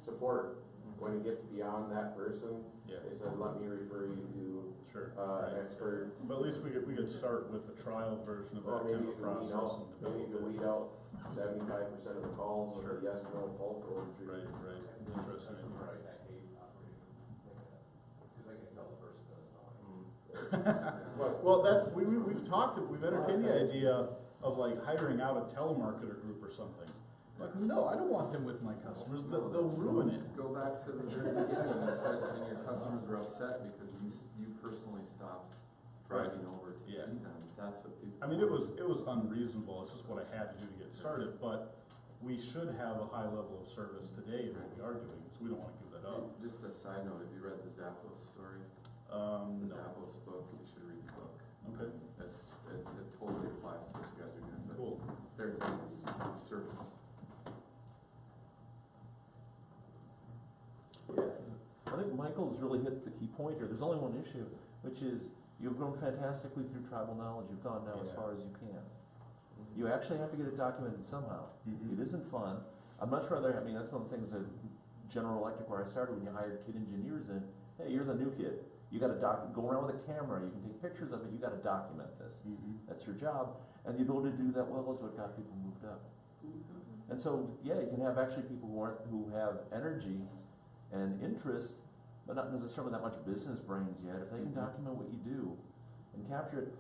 support. When it gets beyond that person, Yeah. they said, let me refer you to Sure. an expert. But at least we could start with a trial version of Or that maybe kind you of can weed process out, and maybe you develop can it. weed out 75% of the calls with Sure. a yes, no, fault code tree. Right, right. Interesting. Right, I hate operating because I can tell the person doesn't know it. Well, that's, we've entertained the idea of like hiring out a telemarketer group or something. Like, no, I don't want them with my customers, they'll ruin it. Go back to the very beginning, you said, and your customers were upset because you personally stopped driving over to Yeah. see them. That's what people. I mean, it was unreasonable, it's just what I had to do to get started, but we should have a high level of service today that we are doing, so we don't wanna give that up. Just a side note, have you read the Zappos story? The No. Zappos book, you should read the book. Okay. It totally applies to what you guys are doing, but Cool. their thing is service. I think Michael's really hit the key point here. There's only one issue, which is you've grown fantastically through tribal knowledge. You've gone now as Yeah. far as you can. You actually have to get it documented somehow. Mhm. It isn't fun. I'd much rather, I mean, that's one of the things that General Electric, where I started, when you hired kid engineers in, hey, you're the new kid. You gotta go around with a camera, you can take pictures of it, you gotta document this. Mhm. That's your job. And the ability to do that well is what got people moved up. And so, yeah, you can have actually people who have energy and interest, but not necessarily that much business brains yet. If they can document what you do and capture it,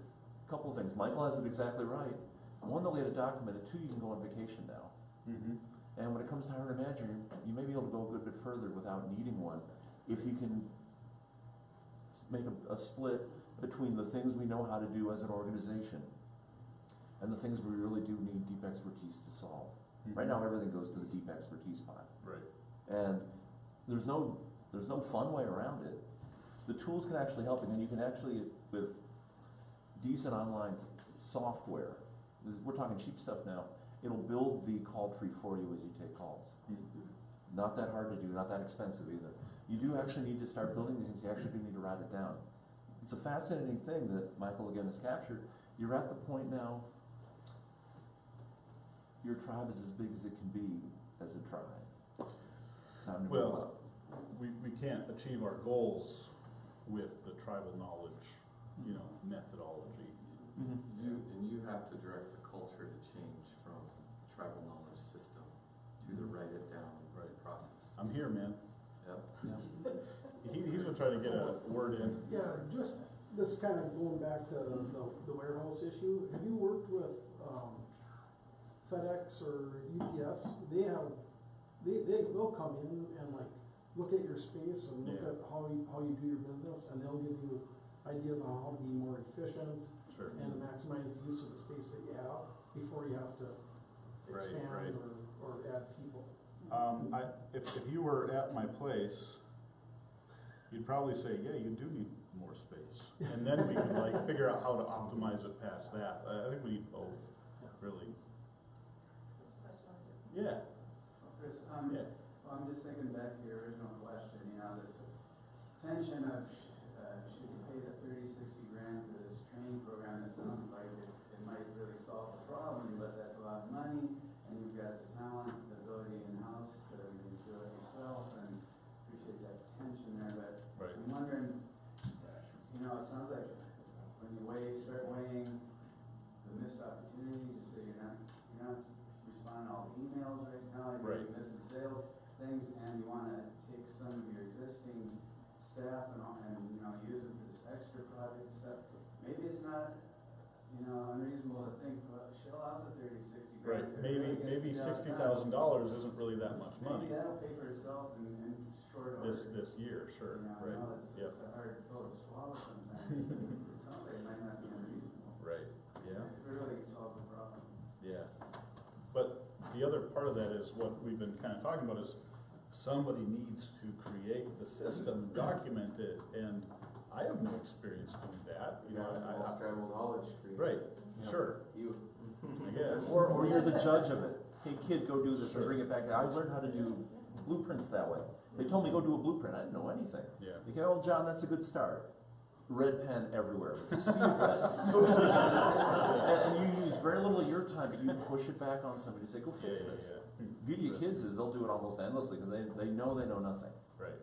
a couple of things. Michael has it exactly right. One, they'll get it documented. Two, you can go on vacation now. Mhm. And when it comes to hiring a manager, you may be able to go a good bit further without needing one. If you can make a split between the things we know how to do as an organization and the things we really do need deep expertise to solve. Right now, everything goes to the deep expertise pot. Right. And there's no fun way around it. the tools can actually help, and then you can actually, with decent online software, we're talking cheap stuff now, it'll build the call tree for you as you take calls. Not that hard to do, not that expensive either. You do actually need to start building these things, you actually do need to write it down. It's a fascinating thing that Michael again has captured. You're at the point now, your tribe is as big as it can be as a tribe. Time to move up. We can't achieve our goals with the tribal knowledge, methodology. You have to direct the culture to change from tribal knowledge system to the write it down process. I'm here, man. Yep. He's been trying to get a word in. Yeah, just this kind of going back to the warehouse issue. Have you worked with FedEx or UPS? They'll come in and like look at your space and look at how you do your business, and they'll give you ideas on how to be more efficient and maximize the use of the space that you have before you have to expand or add people. If you were at my place, you'd probably say, yeah, you do need more space. And then we could like figure out how to optimize it past that. I think we need both, really. Yeah. Chris, I'm just thinking back to your original question, this tension of should you pay the 30, 60 grand for this training program? It sounds like it might really solve the problem, but that's a lot of money, and you've got the talent, the ability in-house to do it yourself, and appreciate that tension there, but I'm wondering, it sounds like when you start weighing the missed opportunities, you say you're not responding to all the emails right now, you're missing sales things, and you want to take some of your existing staff and use them for this extra project stuff. Maybe it's not unreasonable to think, well, shell out the 30, 60 grand. Right. Maybe $60,000 isn't really that much money. Maybe that'll pay for itself in short order. This year, sure. I know it's a hard pill to swallow sometimes. It sounds like it might not be unreasonable. Right. Yeah. It really solve the problem. Yeah. But the other part of that is what we've been kind of talking about is somebody needs to create the system, document it, and I have no experience doing that. I tribal knowledge tree. Right. Sure. You. I guess. Or you're the judge of it. Hey kid, go do this and bring it back. I learned how to do blueprints that way. They told me go do a blueprint. I didn't know anything. Yeah. They go, oh John, that's a good start. Red pen everywhere. And you use very little of your time, but you push it back on somebody to say, go fix this. Yeah. Beauty of kids is they'll do it almost endlessly because they know nothing. Right.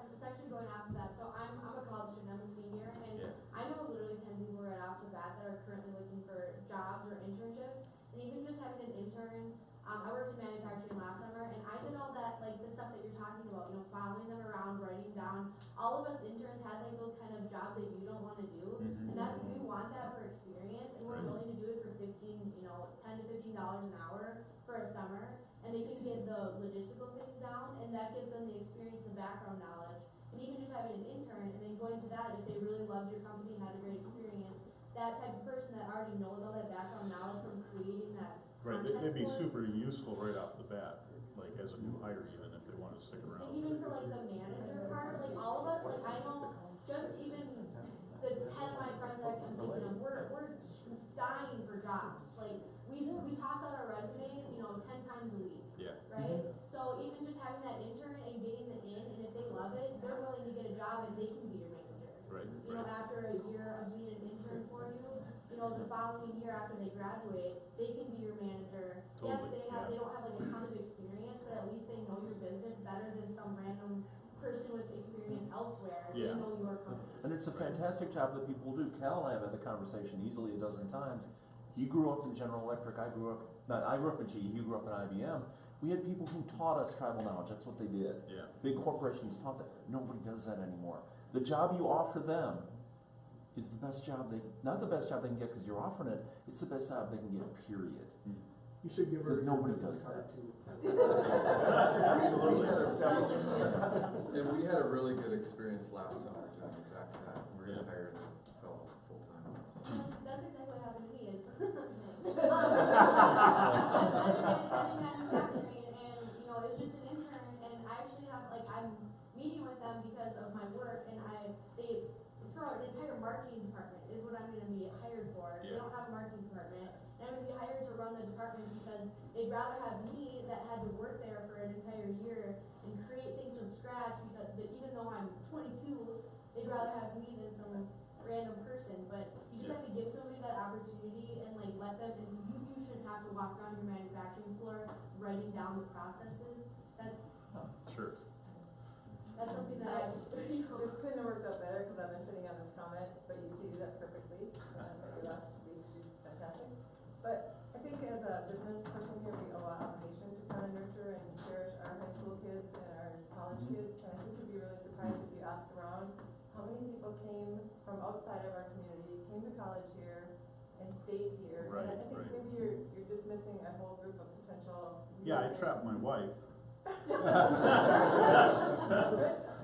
It's actually going off of that. So I'm a college student, I'm a senior, and I know literally 10 people right off the bat that are currently looking for jobs or internships. And even just having an intern, I worked in manufacturing last summer, and I did all that, like the stuff that you're talking about, following them around, writing down. All of us interns had like those kind of jobs that you don't want to do, and we want that for experience, and we're willing to do it for $10 to $15 an hour for a summer, and they can get the logistical things down, and that gives them the experience and background knowledge. And even just having an intern, and then going to that, if they really loved your company and had a great experience, that type of person that already knows all that background knowledge from creating that. Right, they'd be super useful right off the bat, like as a new hire even, if they wanted to stick around. And even for like the manager part, like all of us, like I know just even the 10 of my friends that I'm thinking of, we're dying for jobs. Like we toss out our resume, 10 times a week. Yeah. Right? So even just having that intern and getting them in, and if they love it, they're willing to get a job and they can be your manager. Right. After a year of being an intern for you, the following year after they graduate, they can be your manager. Totally. Yes, they don't have like a ton of experience, but at least they know your business better than some random person with experience elsewhere. Yeah. They know your company. And it's a fantastic job that people do. Cal and I have had the conversation easily a dozen times. He grew up in General Electric. I grew up in GE. He grew up in IBM. We had people who taught us tribal knowledge. That's what they did. Yeah. Big corporations taught that. Nobody does that anymore. The job you offer them is the best job not the best job they can get because you're offering it. It's the best job they can get. Period. You should give her because nobody does business card that. too. Absolutely. And we had a really good experience last summer doing exactly that. We're going to hire a fellow full time. That's exactly what happened to me. I'm in manufacturing, and it's just an intern, and I actually have I I'm meeting with them because of my work, and it's for an entire marketing department is what I'm gonna be hired for. They don't have a marketing department, and I'm gonna be hired to run the department because they'd rather have me that had to work there for an entire year and create things from scratch, because even though I'm 22, they'd rather have me than some random person. But you just have to give somebody that opportunity and like let them, and you shouldn't have to walk around your manufacturing floor writing down the processes. Sure. That's something that This couldn't have worked out better because I've been sitting on this comment, but you do that perfectly. Maybe last week, she's fantastic. But I think as a business person here, we owe an obligation to kind of nurture and cherish our high school kids and our college kids. And I think you'd be really surprised if you asked around how many people came from outside of our community, came to college here, and stayed here. Right, and I think right. maybe you're dismissing a whole group of potential. Yeah, I trapped my wife.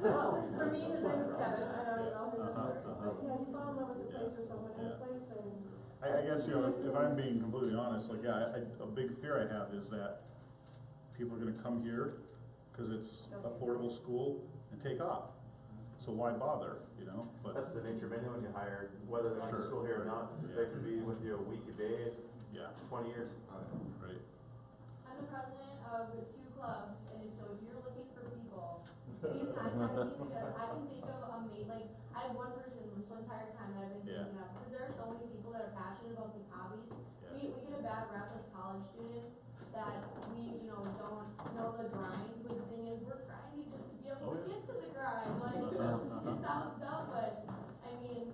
Well, for me, his name is Kevin. I don't know who but yeah, he fell in love with the place or someone in the place, and I guess, you know, if I'm being completely honest, like, yeah, a big fear I have is that people are gonna come here because it's affordable school and take off. So why bother, you know? But That's the nature of anyone you hire, whether they're in school here or not. They could be with you a week, a day, 20 years. Right. I'm the president of 2 clubs, and so if you're looking for people, please contact me because I can think of like I have one person this entire time that I've been thinking of, because there are so many people that are passionate about these hobbies. We get a bad rep as college students that we don't know the grind, but the thing is we're grinding just to be able to get to the grind. Like it sounds dumb, but I mean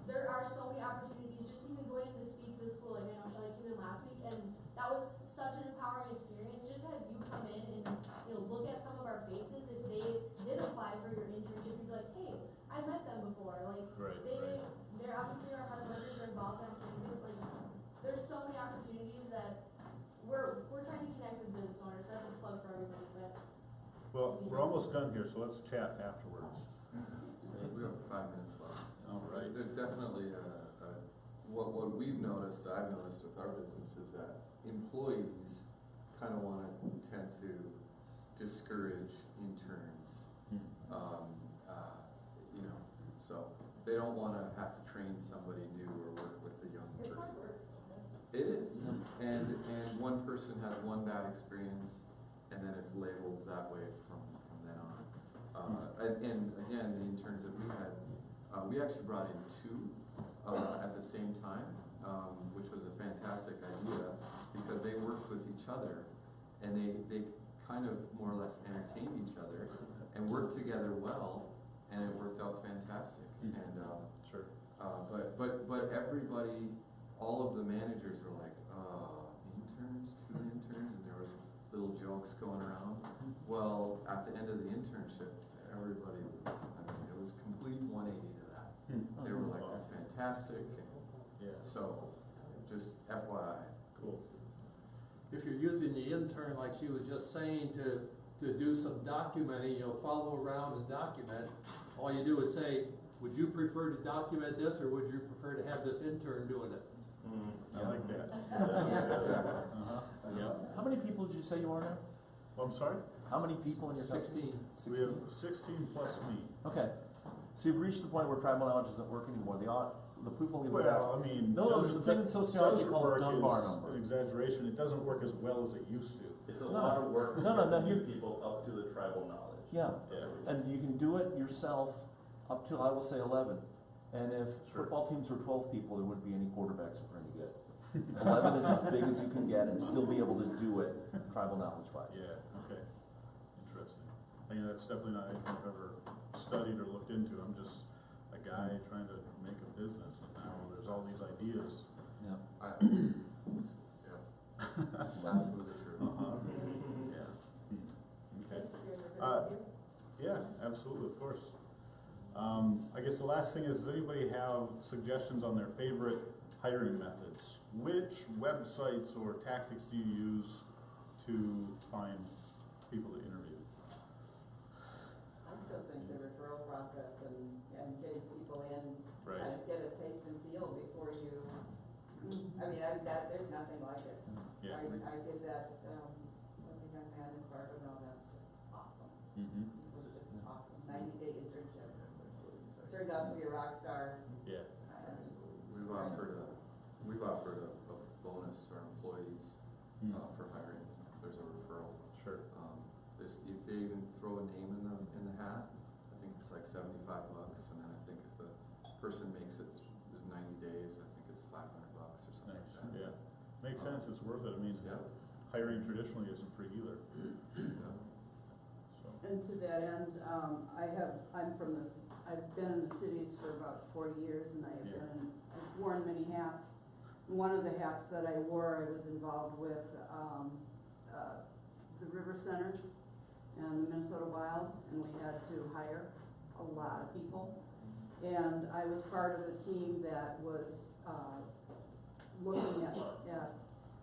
there are so many opportunities. Just even going in to speak to the school, like I know Shelly came in last week, and that was such an empowering experience. Just to have you come in and look at some of our faces. If they did apply for your internship, you'd be like, hey, I met them before. Like they're obviously our hard workers. They're involved on campus. Like there's so many opportunities that we're trying to connect with business owners. That's a plug for everybody. But Well, we're almost done here, so let's chat afterwards. We have 5 minutes left. All right. There's definitely what we've noticed, I've noticed with our business is that employees kind of want to tend to discourage interns. So they don't want to have to train somebody new or work with the young person. It is, and one person had one bad experience, and then it's labeled that way from then on. And again, the interns that we had, we actually brought in 2 at the same time, which was a fantastic idea because they worked with each other, and they kind of more or less entertained each other and worked together well, and it worked out fantastic. And but everybody, all of the managers were like, interns, 2 interns, and there was little jokes going around. Well, at the end of the internship, everybody was, it was complete 180 to that. They were like, they're fantastic. And so, just FYI. Cool. If you're using the intern, like she was just saying, to do some documenting, follow around and document, all you do is say, would you prefer to document this, or would you prefer to have this intern doing it? I like that. How many people did you say you are now? I'm sorry? How many people in your company? 16. We have 16 plus me. Okay. So you've reached the point where tribal knowledge doesn't work anymore. The proof only works. Well, I mean, there's a thing in sociology called Dunbar is number. an exaggeration. It doesn't work as well as it used to. It's a lot of work to get people up to the tribal knowledge. Yeah, and you can do it yourself up to, I will say, 11. And if football teams were 12 people, there wouldn't be any quarterbacks we're going to get. 11 is as big as you can get and still be able to do it tribal knowledge-wise. Yeah, okay. Interesting. I mean, that's definitely not anything I've ever studied or looked into. I'm just a guy trying to make a business, and now there's all these ideas. Yeah. Absolutely true. Yeah. Okay. Yeah, absolutely, of course. I guess the last thing is, does anybody have suggestions on their favorite hiring methods? Which websites or tactics do you use to find people to interview? I still think the referral process and getting people in, Right. kind of get a taste and feel before you, I mean, there's nothing like it. Yeah. I did that, with the young man in Fargo, no, that's just awesome. Mm-hmm. It was just out to be a rock star. Yeah. We've offered a bonus to our employees for hiring if there's a referral. Sure. If they even throw a name in the hat, I think it's like $75, and then I think if the person makes it 90 days, I think it's $500 or something Nice. like that. Yeah. Makes sense. It's worth it. I mean, Yeah. hiring traditionally isn't free either. Yeah. So. And to that end, I've been in the cities for about 40 years, and I've worn many hats. One of the hats that I wore, I was involved with the River Center and the Minnesota Wild, and we had to hire a lot of people. And I was part of a team that was looking at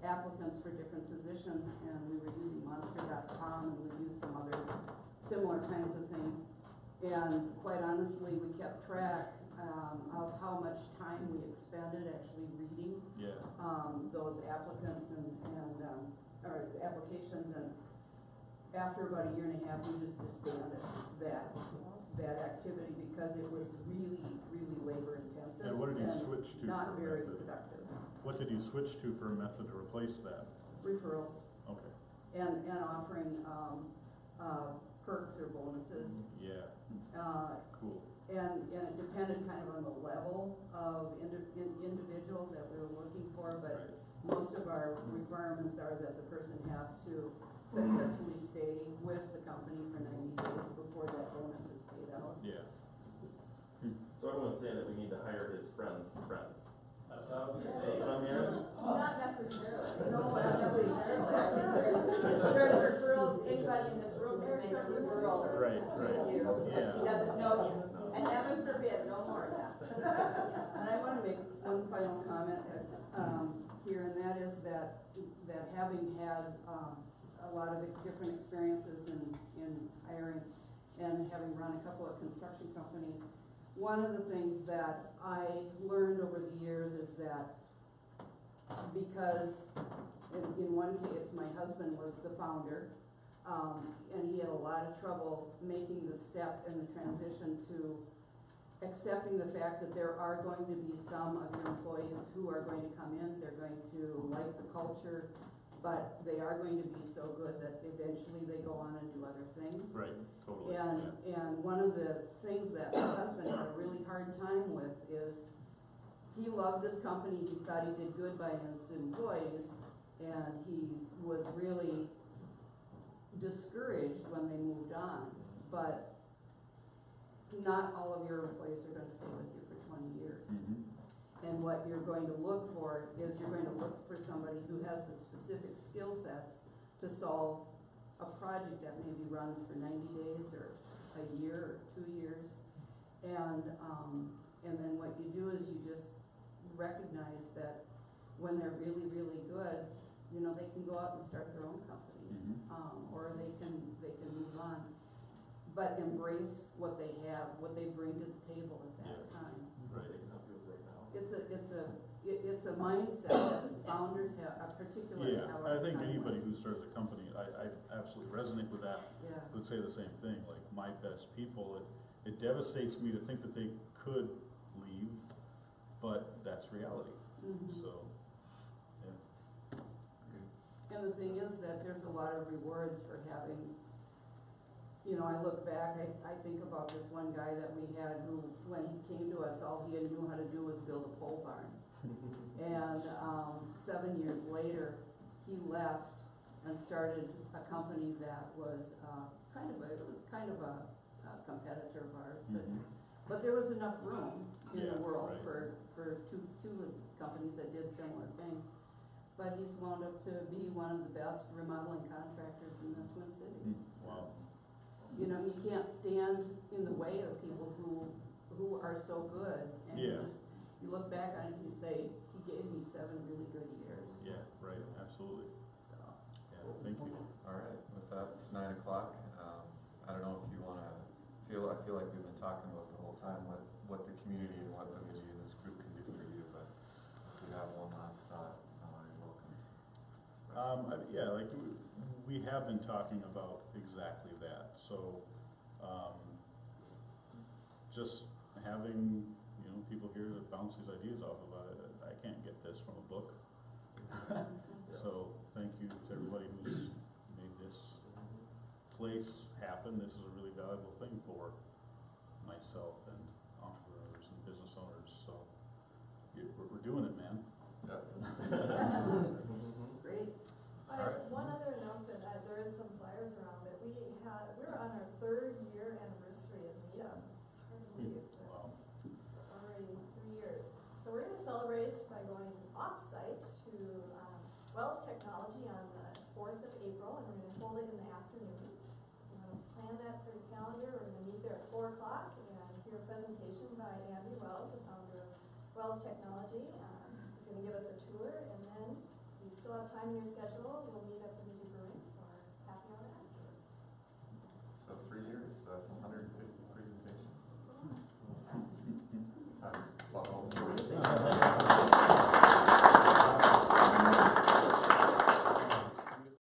applicants for different positions, and we were using monster.com, and we used some other similar kinds of things. And quite honestly, we kept track of how much time we expended actually reading those applicants or applications. And after about a year and a half, we just disbanded that activity because it was really, really labor intensive. And what did you switch to not for very method? productive. What did you switch to for a method to replace that? Referrals. Okay. And offering perks or bonuses. Yeah. Cool. And it depended kind of on the level of individual that we were looking for, but most of our requirements are that the person has to successfully stay with the company for 90 days before that bonus is paid out. Yeah. So everyone's saying that we need to hire his friends' friends. That's what I was gonna say. That's what I'm hearing? Not necessarily. No, not necessarily. I think there's referrals, anybody in this room can make a referral to you, but she doesn't know you. And heaven forbid, no more of that. And I want to make one final comment here, and that is that having had a lot of different experiences in hiring and having run a couple of construction companies, one of the things that I learned over the years is that because in one case my husband was the founder, and he had a lot of trouble making the step in the transition to accepting the fact that there are going to be some of your employees who are going to come in, they're going to like the culture, but they are going to be so good that eventually they go on and do other things. Right, totally. And one of the things that my husband had a really hard time with is he loved this company, he thought he did good by his employees, and he was really discouraged when they moved on. But not all of your employees are going to stay with you for 20 years. Mm-hmm. And what you're going to look for is you're going to look for somebody who has the specific skill sets to solve a project that maybe runs for 90 days or a year or 2 years. And then what you do is you just recognize that when they're really, really good, you know, they can go out and start their own companies, or they can move on. But embrace what they have, what they bring to the table at that time. Right. It's a mindset that founders have, particularly. Yeah, I think anybody who starts a company, I absolutely resonate with that. Yeah. Would say the same thing. Like my best people, it devastates me to think that they could leave, but that's reality. Mm-hmm. So, yeah. And the thing is that there's a lot of rewards for having. You know, I look back, I think about this one guy that we had who, when he came to us, all he knew how to do was build a pole barn. And 7 years later, he left and started a company that was kind of a competitor of ours. But there was enough room in the world for two companies that did similar things. But he's wound up to be one of the best remodeling contractors in the Twin Cities. Wow. You know, you can't stand in the way of people who are so good. And you look back on it and you say, he gave me 7 really good years. Yeah, right, absolutely. So. Yeah, thank you. All right, with that, it's 9 o'clock. I don't know if you want to I feel like we've been talking about the whole time what the community and what the community in this group can do for you, but if you have one last thought, you're welcome to express it. Yeah, like we have been talking about exactly that. So just having, people here that bounce these ideas off of, I can't get this from a book. So thank you to everybody who's made this place happen. This is a really valuable thing for myself and entrepreneurs and business owners. So we're doing it, man. Great. One other announcement, there is some flyers around, but we're on our 3rd year anniversary of Meetup. It's hard to believe, but Wow. it's already 3 years. So we're going to celebrate by going off-site to Wells Technology on the 4th of April, and we're going to hold it in the afternoon. So if you want to plan that for your calendar, we're going to meet there at 4 o'clock and hear a presentation by Andy Wells, the founder of Wells Technology. He's going to give us a tour, and then if you still have time in your schedule, we'll meet up with the